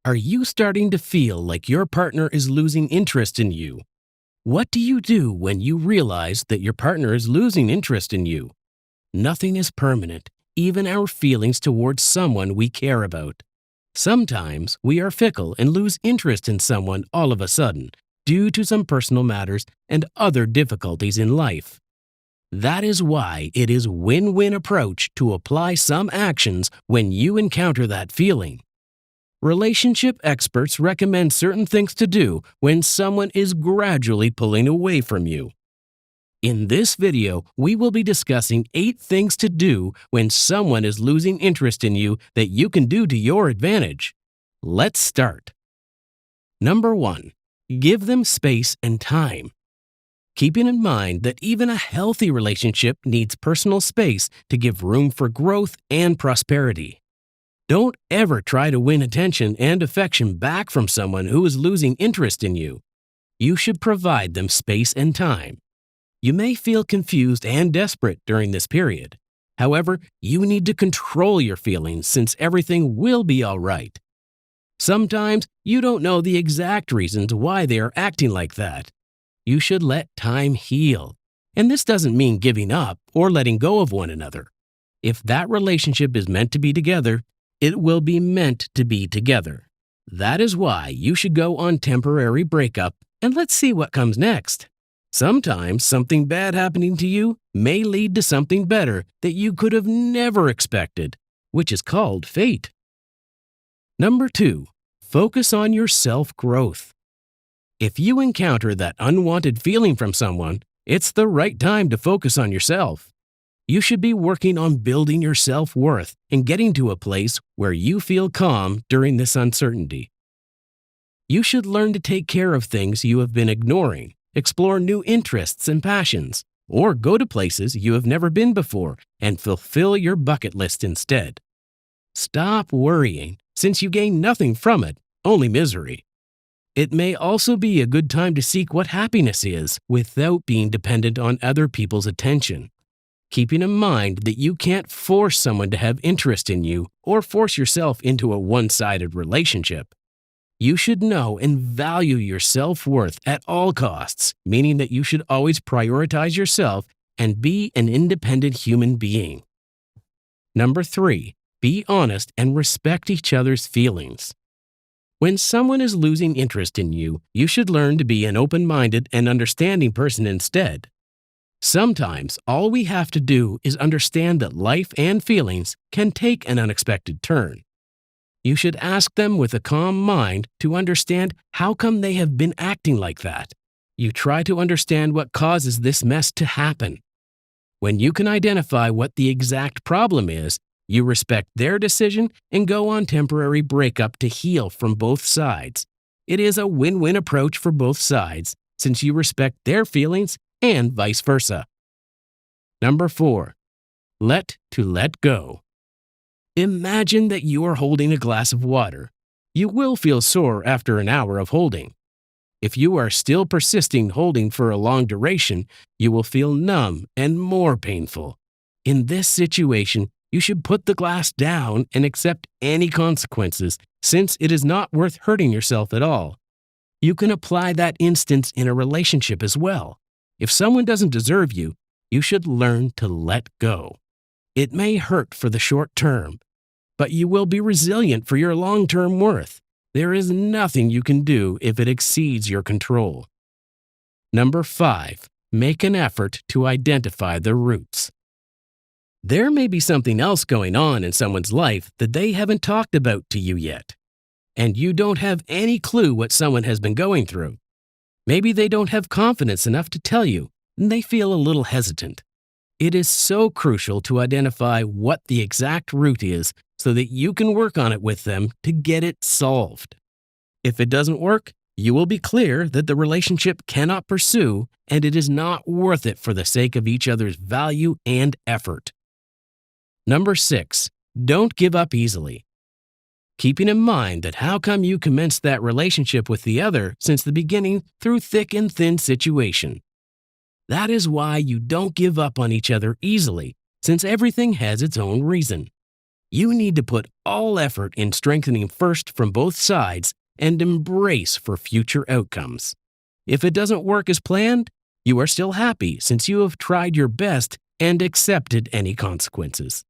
Are you starting to feel like your partner is losing interest in you? What do you do when you realize that your partner is losing interest in you? Nothing is permanent, even our feelings towards someone we care about. Sometimes we are fickle and lose interest in someone all of a sudden due to some personal matters and other difficulties in life. That is why it is win-win approach to apply some actions when you encounter that feeling. Relationship experts recommend certain things to do when someone is gradually pulling away from you. In this video, we will be discussing 8 things to do when someone is losing interest in you that you can do to your advantage. Let's start. Number 1. Give them space and time. Keeping in mind that even a healthy relationship needs personal space to give room for growth and prosperity. Don't ever try to win attention and affection back from someone who is losing interest in you. You should provide them space and time. You may feel confused and desperate during this period. However, you need to control your feelings since everything will be all right. Sometimes you don't know the exact reasons why they are acting like that. You should let time heal. And this doesn't mean giving up or letting go of one another. If that relationship is meant to be together, it will be meant to be together. That is why you should go on temporary breakup and let's see what comes next. Sometimes something bad happening to you may lead to something better that you could have never expected, which is called fate. Number 2, focus on your self-growth. If you encounter that unwanted feeling from someone, it's the right time to focus on yourself. You should be working on building your self-worth and getting to a place where you feel calm during this uncertainty. You should learn to take care of things you have been ignoring, explore new interests and passions, or go to places you have never been before and fulfill your bucket list instead. Stop worrying, since you gain nothing from it, only misery. It may also be a good time to seek what happiness is without being dependent on other people's attention. Keeping in mind that you can't force someone to have interest in you or force yourself into a one-sided relationship. You should know and value your self-worth at all costs, meaning that you should always prioritize yourself and be an independent human being. Number 3, be honest and respect each other's feelings. When someone is losing interest in you, you should learn to be an open-minded and understanding person instead. Sometimes all we have to do is understand that life and feelings can take an unexpected turn. You should ask them with a calm mind to understand how come they have been acting like that. You try to understand what causes this mess to happen. When you can identify what the exact problem is, you respect their decision and go on temporary breakup to heal from both sides. It is a win-win approach for both sides since you respect their feelings and vice versa. Number 4, let go. Imagine that you are holding a glass of water. You will feel sore after an hour of holding. If you are still persisting holding for a long duration, you will feel numb and more painful. In this situation, you should put the glass down and accept any consequences since it is not worth hurting yourself at all. You can apply that instance in a relationship as well. If someone doesn't deserve you, you should learn to let go. It may hurt for the short term, but you will be resilient for your long-term worth. There is nothing you can do if it exceeds your control. Number 5, make an effort to identify the roots. There may be something else going on in someone's life that they haven't talked about to you yet, and you don't have any clue what someone has been going through. Maybe they don't have confidence enough to tell you, and they feel a little hesitant. It is so crucial to identify what the exact root is so that you can work on it with them to get it solved. If it doesn't work, you will be clear that the relationship cannot pursue and it is not worth it for the sake of each other's value and effort. Number 6, don't give up easily. Keeping in mind that how come you commenced that relationship with the other since the beginning through thick and thin situation. That is why you don't give up on each other easily, since everything has its own reason. You need to put all effort in strengthening first from both sides and embrace for future outcomes. If it doesn't work as planned, you are still happy since you have tried your best and accepted any consequences.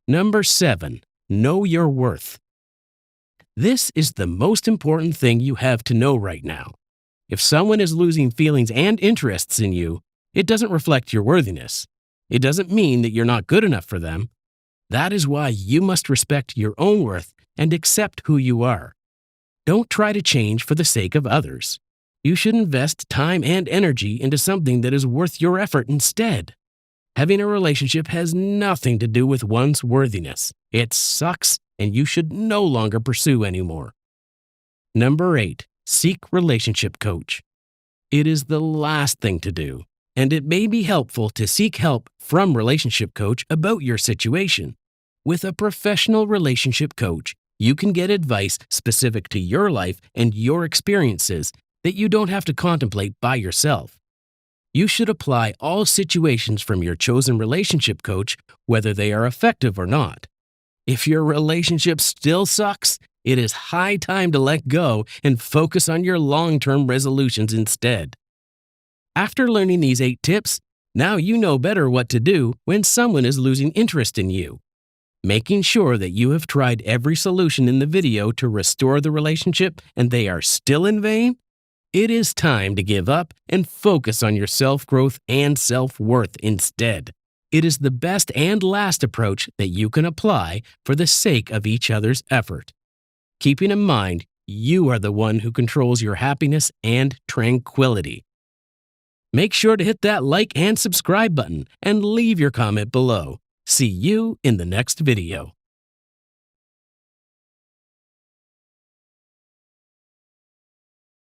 Number 7, know your worth. This is the most important thing you have to know right now. If someone is losing feelings and interests in you, it doesn't reflect your worthiness. It doesn't mean that you're not good enough for them. That is why you must respect your own worth and accept who you are. Don't try to change for the sake of others. You should invest time and energy into something that is worth your effort instead. Having a relationship has nothing to do with one's worthiness. It sucks, and you should no longer pursue anymore. Number 8, seek relationship coach. It is the last thing to do, and it may be helpful to seek help from relationship coach about your situation. With a professional relationship coach, you can get advice specific to your life and your experiences that you don't have to contemplate by yourself. You should apply all situations from your chosen relationship coach, whether they are effective or not. If your relationship still sucks, it is high time to let go and focus on your long-term resolutions instead. After learning these 8 tips, now you know better what to do when someone is losing interest in you. Making sure that you have tried every solution in the video to restore the relationship and they are still in vain? It is time to give up and focus on your self-growth and self-worth instead. It is the best and last approach that you can apply for the sake of each other's effort. Keeping in mind, you are the one who controls your happiness and tranquility. Make sure to hit that like and subscribe button and leave your comment below. See you in the next video.